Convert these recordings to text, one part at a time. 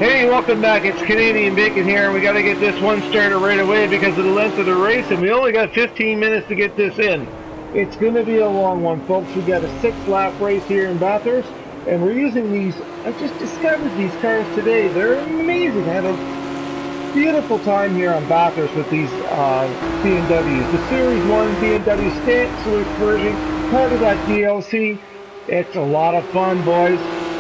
Hey, welcome back. It's Canadian Bacon here. We got to get this one started right away because of the length of the race, and we only got 15 minutes to get this in. It's going to be a long one, folks. We got a 6-lap race here in Bathurst, and we're using these. I just discovered these cars today. They're amazing. I had a beautiful time here on Bathurst with these BMWs. The Series 1 BMW StanceWorks version, part of that DLC. It's a lot of fun, boys.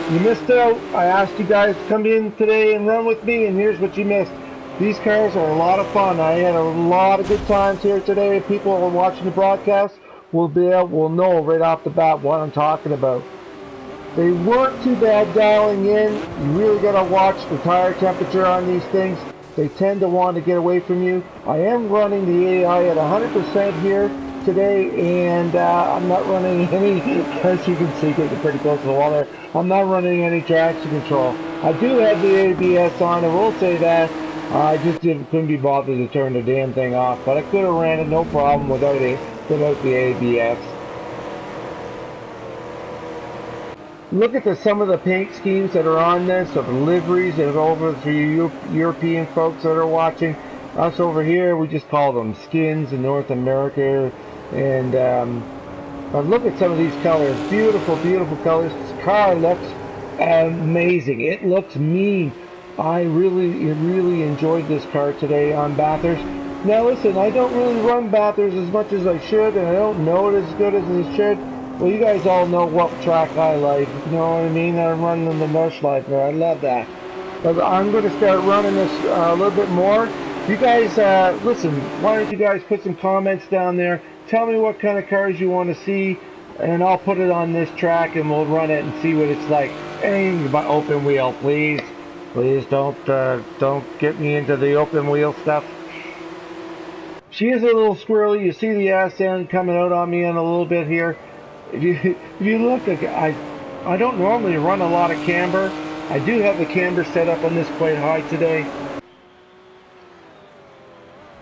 You missed out. I asked you guys to come in today and run with me, and here's what you missed. These cars are a lot of fun. I had a lot of good times here today. People who are watching the broadcast will know right off the bat what I'm talking about. They weren't too bad dialing in. You really got to watch the tire temperature on these things. They tend to want to get away from you. I am running the AI at 100% here today, and I'm not running any, as you can see, getting pretty close to the wall there, I'm not running any traction control. I do have the ABS on, I will say that. I just couldn't be bothered to turn the damn thing off, but I could have ran it no problem without the ABS. Look at some of the paint schemes that are on this, of the liveries that are over for you European folks that are watching. Us over here, we just call them skins in North America. And but look at some of these colors. Beautiful, beautiful colors. This car looks amazing. It looks mean. I really enjoyed this car today on Bathurst. Now listen, I don't really run Bathurst as much as I should, and I don't know it as good as I should. Well, you guys all know what track I like. You know what I mean? I'm running the Nordschleifer. I love that. But I'm going to start running this a little bit more. You guys, listen, why don't you guys put some comments down there? Tell me what kind of cars you want to see, and I'll put it on this track and we'll run it and see what it's like. Anything about open wheel, please. Please don't get me into the open wheel stuff. She is a little squirrely. You see the ass end coming out on me in a little bit here. If you look, I don't normally run a lot of camber. I do have the camber set up on this quite high today.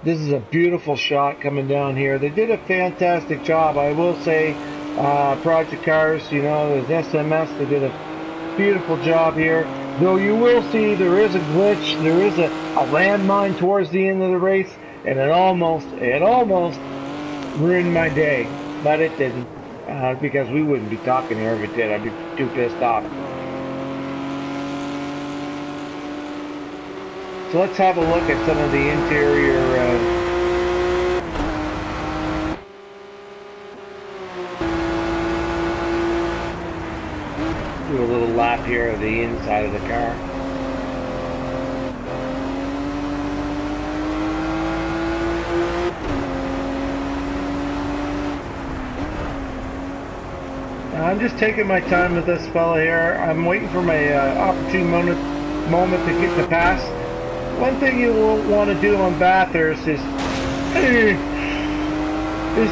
This is a beautiful shot coming down here. They did a fantastic job, I will say. Project Cars, you know, the SMS, they did a beautiful job here. Though you will see there is a glitch, there is a landmine towards the end of the race, and it almost ruined my day, but it didn't, because we wouldn't be talking here if it did. I'd be too pissed off. So let's have a look at some of the interior do a little lap here of the inside of the car. Now, I'm just taking my time with this fella here. I'm waiting for my opportune moment to get the pass. One thing you won't want to do on Bathurst is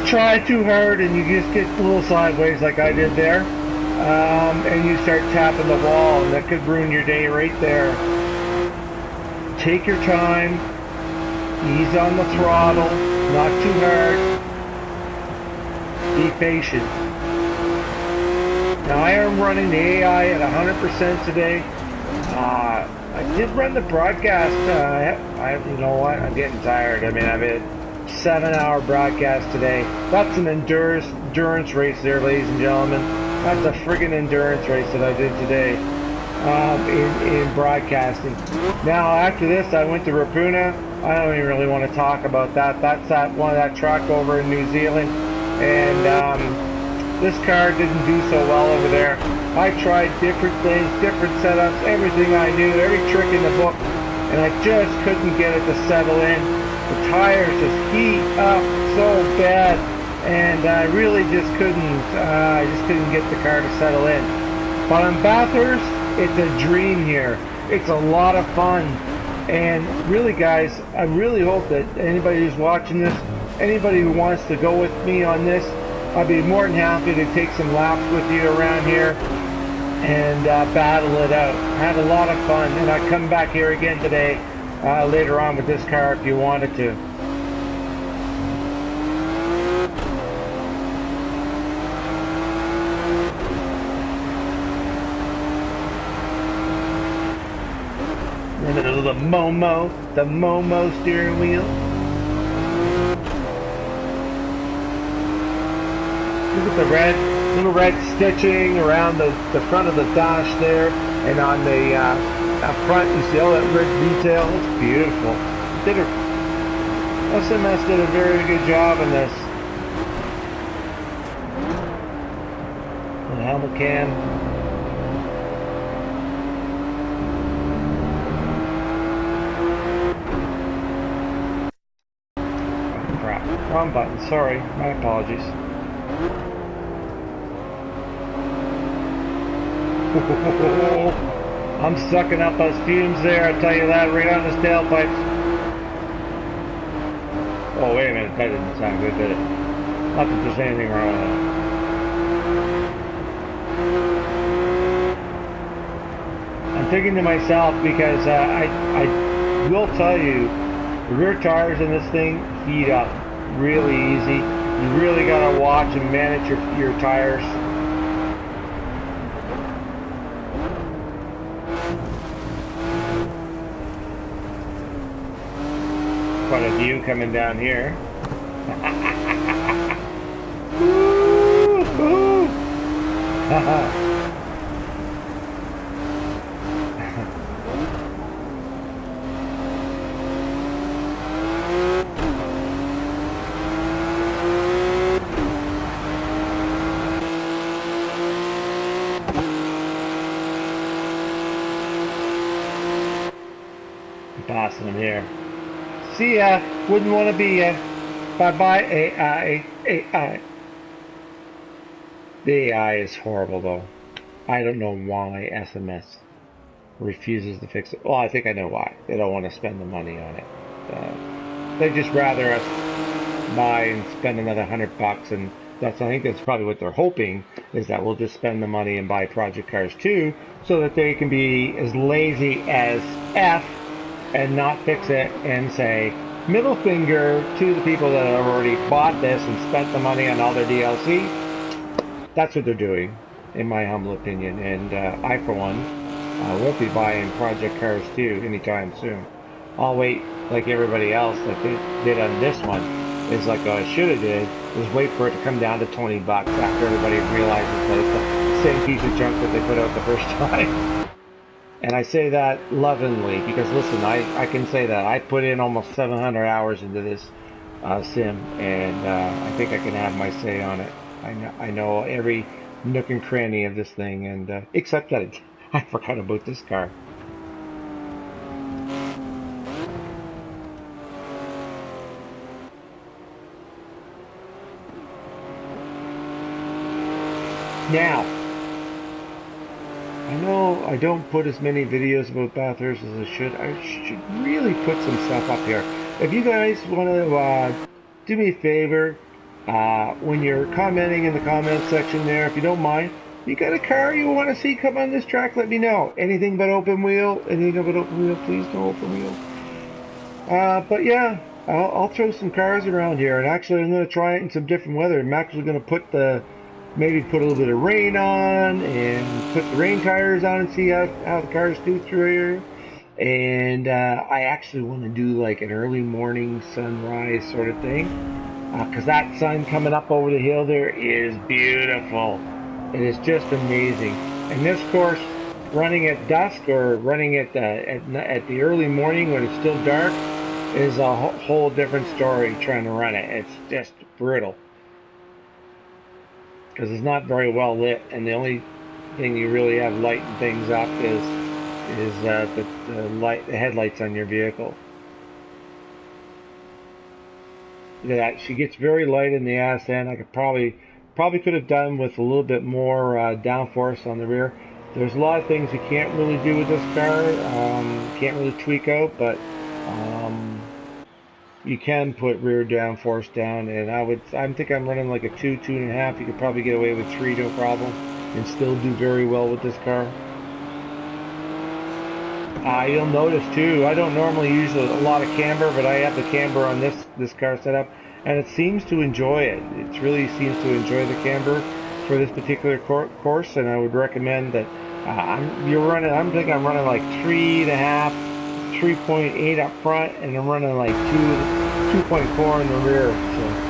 try too hard and you just get a little sideways like I did there, and you start tapping the wall, and that could ruin your day right there. Take your time, ease on the throttle, not too hard, be patient. Now I am running the AI at 100% today. I did run the broadcast. You know what? I'm getting tired. I mean, I've had a 7-hour broadcast today. That's an endurance race there, ladies and gentlemen. That's a friggin' endurance race that I did today in broadcasting. Now, after this, I went to Rapuna. I don't even really want to talk about that. That's that truck over in New Zealand. And this car didn't do so well over there. I tried different things, different setups, everything I knew, every trick in the book, and I just couldn't get it to settle in. The tires just heat up so bad, and I really just couldn't get the car to settle in. But on Bathurst, it's a dream here. It's a lot of fun. And really, guys, I really hope that anybody who's watching this, anybody who wants to go with me on this, I'd be more than happy to take some laps with you around here and battle it out. I had a lot of fun, and I'd come back here again today later on with this car if you wanted to. And then a little the Momo steering wheel. Look at the little red stitching around the front of the dash there, and on the up front you see all that red detail. It's beautiful. SMS did a very good job in this. The helmet cam. Oh crap! Wrong button. Sorry. My apologies. I'm sucking up those fumes there, I tell you that, right on his tailpipes. Oh, wait a minute, that didn't sound good, did it? Not that there's anything wrong with that. I'm thinking to myself, because I will tell you, the rear tires in this thing heat up really easy. You really got to watch and manage your tires. Quite a view coming down here. Passing them here. See ya. Wouldn't want to be ya. Bye-bye, AI. The AI is horrible, though. I don't know why SMS refuses to fix it. Well, I think I know why. They don't want to spend the money on it. They'd just rather us buy and spend another $100, and I think that's probably what they're hoping, is that we'll just spend the money and buy project cars too, so that they can be as lazy as F and not fix it and say, middle finger to the people that have already bought this and spent the money on all their DLC. That's what they're doing, in my humble opinion. And I, for one, won't be buying project cars too anytime soon. I'll wait like everybody else, like they did on this one. Is like I should have did, is wait for it to come down to $20 after everybody realizes that it's the same piece of junk that they put out the first time. And I say that lovingly because, listen, I can say that I put in almost 700 hours into this sim, and I think I can have my say on it. I know every nook and cranny of this thing, and except that I forgot about this car. Now, I know I don't put as many videos about Bathurst as I should. I should really put some stuff up here. If you guys want to do me a favor, when you're commenting in the comment section there, if you don't mind, you got a car you want to see come on this track, let me know. Anything but open wheel, please no open wheel. But yeah, I'll throw some cars around here, and actually I'm going to try it in some different weather. I'm actually going to put maybe put a little bit of rain on and put the rain tires on and see how the cars do through here. And I actually want to do like an early morning sunrise sort of thing, because that sun coming up over the hill there is beautiful. It is just amazing. And this course, running at dusk or running at the early morning when it's still dark, is a whole different story trying to run it. It's just brutal, because it's not very well lit, and the only thing you really have lighting things up is the headlights on your vehicle. Look at that. She gets very light in the ass end. I could probably could have done with a little bit more downforce on the rear. There's a lot of things you can't really do with this car. Can't really tweak out, but you can put rear downforce down, and I think I'm running like a 2.5. You could probably get away with 3, no problem, and still do very well with this car. You'll notice too, I don't normally use a lot of camber, but I have the camber on this car setup, and it seems to enjoy it. It really seems to enjoy the camber for this particular course, and I would recommend that. I'm running like 3.5 3.8 up front, and I'm running like 2.4 in the rear. So.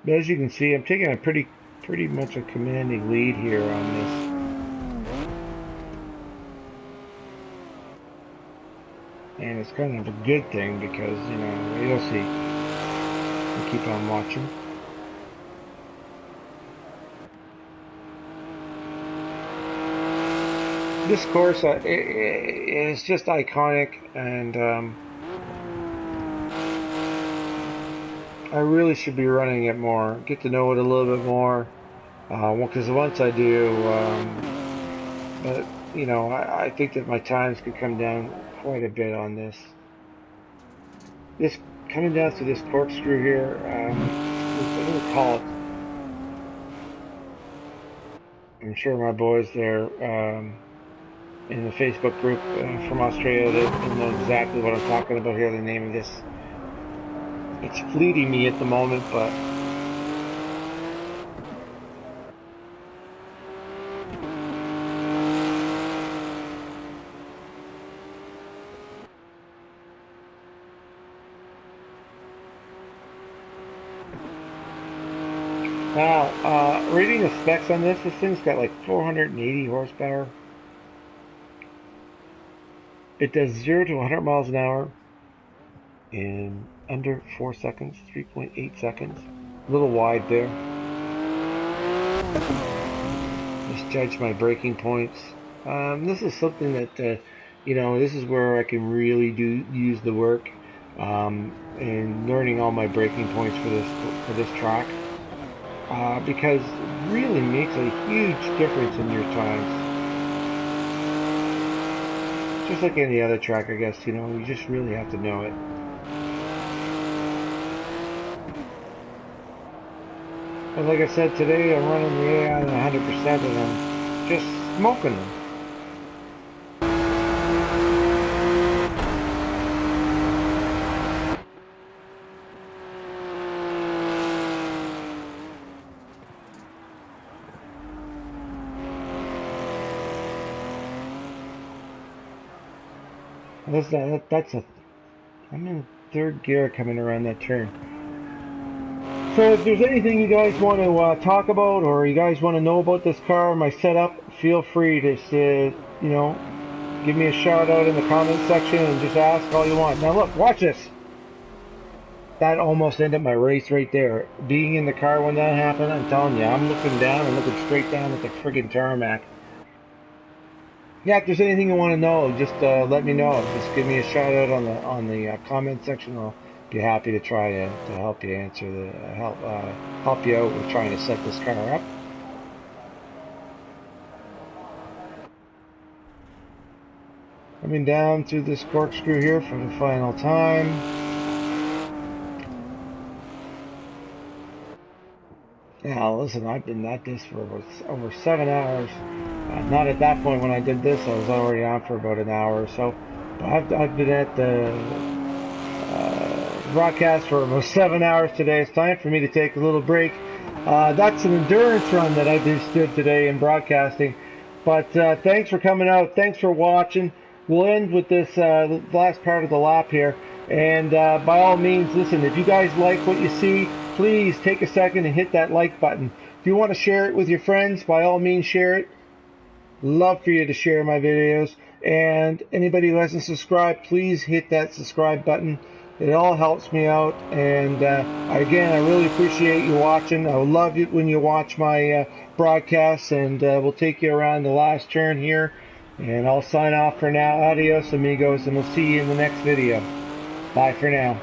But as you can see, I'm taking a pretty much a commanding lead here on this. And it's kind of a good thing because, you know, you'll see. We'll keep on watching. This course is just iconic, and I really should be running it more, get to know it a little bit more, because once I do, but you know, I think that my times could come down quite a bit on this. This coming down to this corkscrew here, what do we call it? I'm sure my boys there in the Facebook group from Australia, they know exactly what I'm talking about here, the name of this. It's fleeting me at the moment, but now, reading the specs on this thing's got like 480 horsepower. It does 0 to 100 miles an hour in under 4 seconds, 3.8 seconds. A little wide there. Just judge my braking points. This is something that, you know, this is where I can really use the work and learning all my braking points for this track. Because it really makes a huge difference in your times. Just like any other track, I guess, you know, you just really have to know it. And like I said, today I'm running the AI at 100% and I'm just smoking them. I'm in third gear coming around that turn. So if there's anything you guys want to talk about, or you guys want to know about this car, my setup, feel free to, you know, give me a shout out in the comment section and just ask all you want. Now look, watch this. That almost ended my race right there. Being in the car when that happened, I'm telling you, I'm looking down and looking straight down at the friggin' tarmac. Yeah, if there's anything you want to know, just let me know. Just give me a shout out on the comment section. I'll be happy to try to help you answer help you out with trying to set this car up. Coming down through this corkscrew here for the final time. Yeah, listen, I've been at this for over 7 hours. Not at that point when I did this, I was already on for about an hour or so. But I've been at the broadcast for about 7 hours today. It's time for me to take a little break. That's an endurance run that I just did today in broadcasting. But thanks for coming out. Thanks for watching. We'll end with this last part of the lap here. And by all means, listen, if you guys like what you see, please take a second and hit that like button. If you want to share it with your friends, by all means share it. Love for you to share my videos. And anybody who hasn't subscribed, please hit that subscribe button. It all helps me out. And again, I really appreciate you watching. I love it when you watch my broadcasts. And we'll take you around the last turn here. And I'll sign off for now. Adios, amigos, and we'll see you in the next video. Bye for now.